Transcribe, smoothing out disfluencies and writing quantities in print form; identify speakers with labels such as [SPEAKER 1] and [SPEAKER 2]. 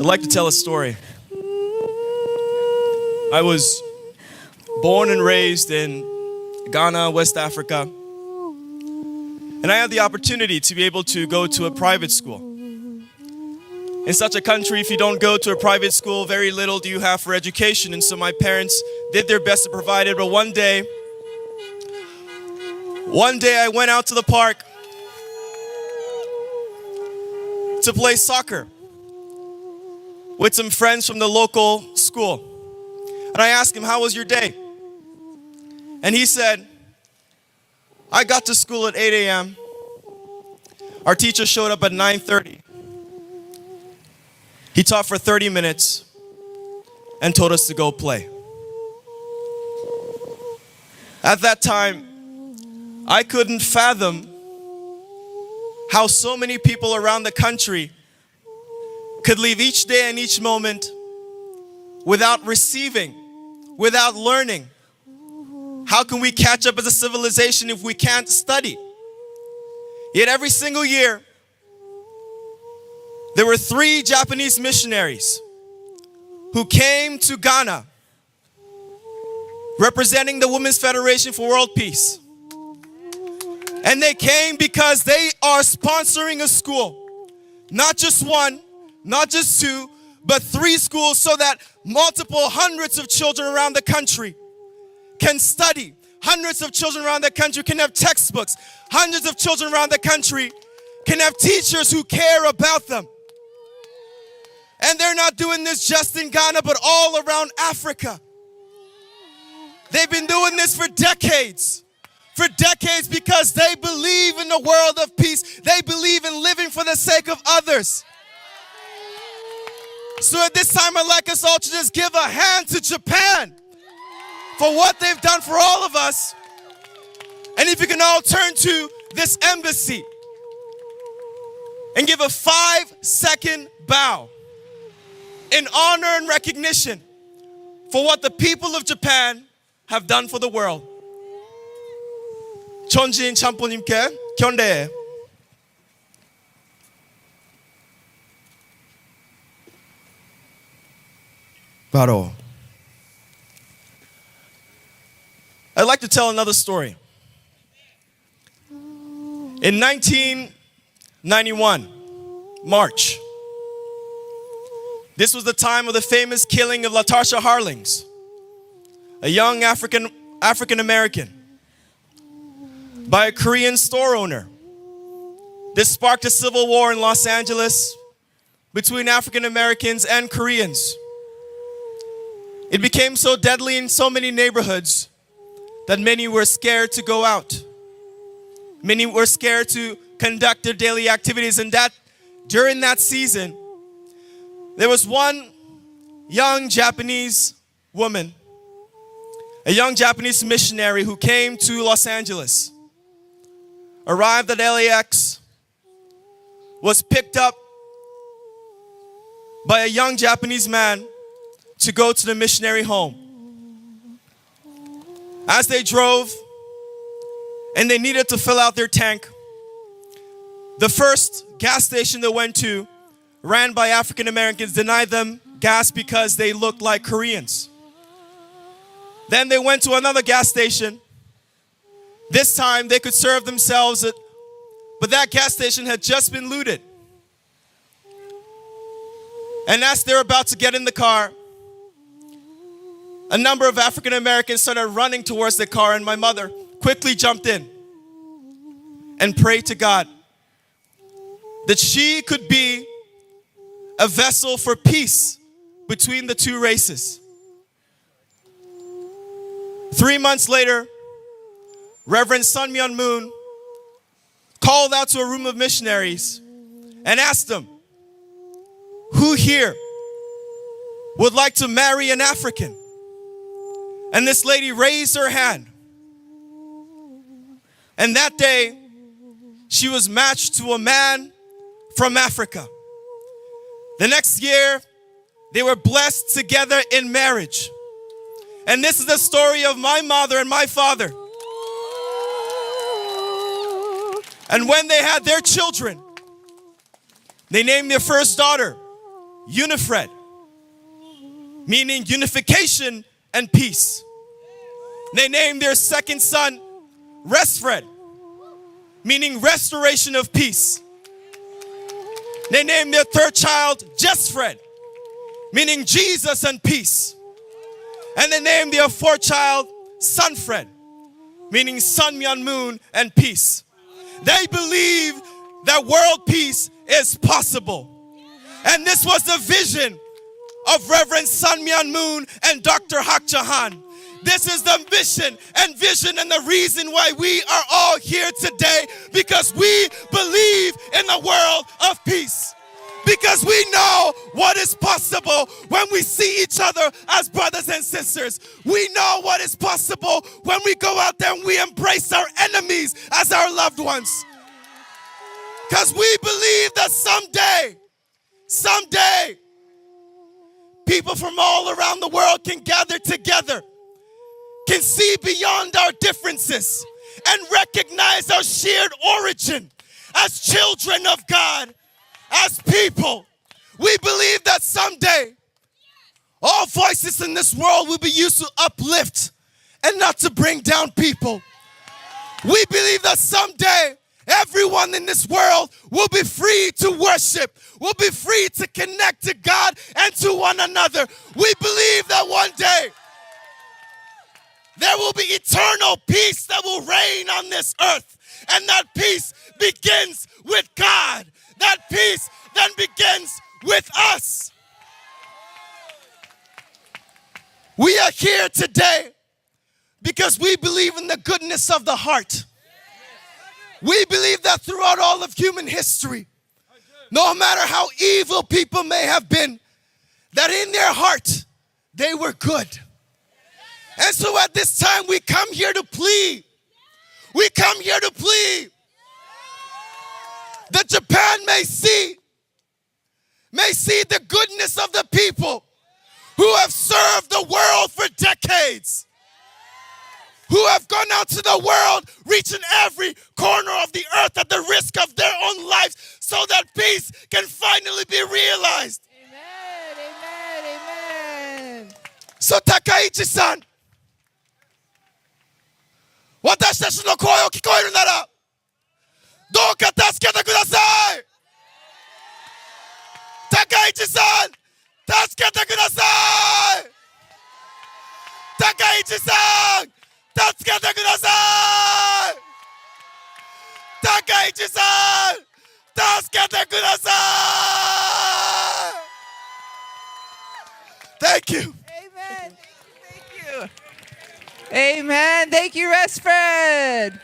[SPEAKER 1] I'd like to tell a story. I was born and raised in Ghana, West Africa. And I had the opportunity to be able to go to a private school. In such a country, if you don't go to a private school, very little do you have for education. And so my parents did their best to provide it. But one day I went out to the park to play soccer with some friends from the local school. And I asked him, "How was your day?" And he said, "I got to school at 8 a.m. Our teacher showed up at 9:30. He taught for 30 minutes and told us to go play." At that time, I couldn't fathom how so many people around the country could live each day and each moment without receiving, without learning. How can we catch up as a civilization if we can't study? Yet every single year, there were 3 Japanese missionaries who came to Ghana representing the Women's Federation for World Peace. And they came because they are sponsoring a school. Not just one, not just 2, but 3 schools so that multiple hundreds of children around the country can study. Hundreds of children around the country can have textbooks. Hundreds of children around the country can have teachers who care about them. And they're not doing this just in Ghana, but all around Africa. They've been doing this for decades. For decades, because they believe in a world of peace. They believe in living for the sake of others. So at this time, I'd like us all to just give a hand to Japan for what they've done for all of us. And if you can all turn to this embassy and give a 5-second bow in honor and recognition for what the people of Japan have done for the world. 천지인 참모님께 견례. 바로. I'd like to tell another story. In 1991, March, this was the time of the famous killing of Latarsha Harlings, a young African American, by a Korean store owner. This sparked a civil war in Los Angeles between African Americans and Koreans. It became so deadly in so many neighborhoods that many were scared to go out. Many were scared to conduct their daily activities, and that during that season, there was one young Japanese woman, a young Japanese missionary who came to Los Angeles, arrived at LAX, was picked up by a young Japanese man to go to the missionary home. As they drove and they needed to fill out their tank, the first gas station they went to, ran by African Americans, denied them gas because they looked like Koreans. Then they went to another gas station. This time they could serve themselves, but that gas station had just been looted. And as they're about to get in the car, a number of African Americans started running towards the car, and my mother quickly jumped in and prayed to God that she could be a vessel for peace between the 2 races. 3 months later, Reverend Sun Myung Moon called out to a room of missionaries and asked them, "Who here would like to marry an African?" And this lady raised her hand. And that day, she was matched to a man from Africa. The next year, they were blessed together in marriage. And this is the story of my mother and my father. And when they had their children, they named their first daughter Unifred, meaning unification and peace. They named their second son Resfred, meaning restoration of peace. They named their third child Resfred, meaning Jesus and peace. And they named their fourth child Sunfred, meaning sun, Myeon, moon, and peace. They believe that world peace is possible. And this was the vision of Reverend Sun Myeon Moon and Dr. Hak Jahan. This is the mission and vision and the reason why we are all here today, because we believe in the world of peace. Because we know what is possible when we see each other as brothers and sisters. We know what is possible when we go out there and we embrace our enemies as our loved ones. Because we believe that someday, people from all around the world can gather together, can see beyond our differences, and recognize our shared origin as children of God, as people. We believe that someday, all voices in this world will be used to uplift and not to bring down people. We believe that someday, everyone in this world will be free to worship, will be free to connect to God and to one another. We believe that one day there will be eternal peace that will reign on this earth. And that peace begins with God. That peace then begins with us. We are here today because we believe in the goodness of the heart. We believe that throughout all of human history, no matter how evil people may have been, that in their heart, they were good. And so at this time, we come here to plead. We come here to plead that Japan may see the goodness of the people who have served the world for decades, who have gone out to the world, reaching every corner of the earth at the risk of their own lives so that peace can finally be realized.
[SPEAKER 2] Amen, amen, amen.
[SPEAKER 1] So Takaichi-san, 私たちの声を聞こえるなら、どうか助けてください。高市さん、助けてください。高市さん、助けてください。高市さん、助けてください。Thank you.
[SPEAKER 2] Amen. Thank you. Amen. Thank you, Resfred.